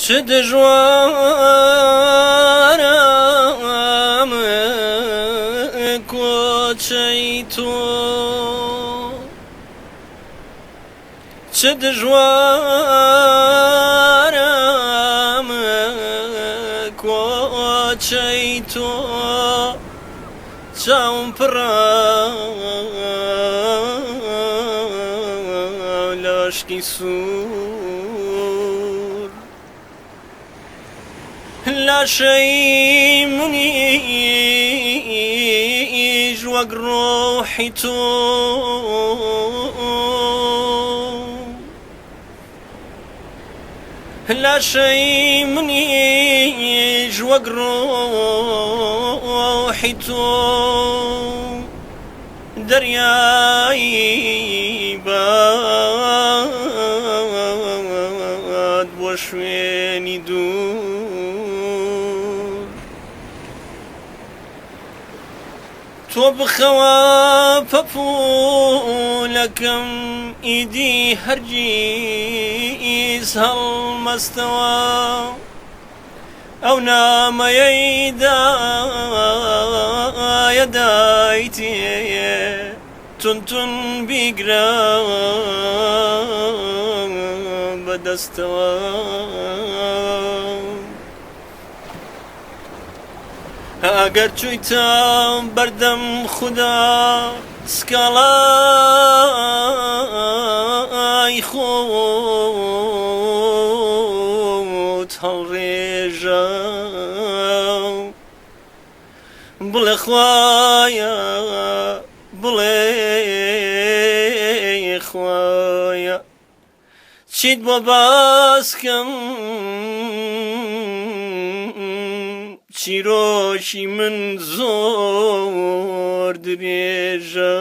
چ دژوارە کۆچەی تۆ چ دژوارە کۆچەی تۆ چاوم پڕە لاشکی سوور لاشەی منیش وەک ڕۆحی تۆ لاشەی منیش وەک ڕۆحی تۆ دەریای باد بۆ شوێنی دوور تۆ بخەوە پەپوولەکەم ئیدی هەرگیز هەڵمەستەوە ئەو نامەیەی دایتێ تونتون بیگرە بەدەستەوە ئەگەر چوویتە بەردەم خودا سکاڵای خۆت هەڵڕێژە بڵێ خوایە بڵێ خوایە چیت بۆ باسکەم چیرۆکی من زۆر درێژە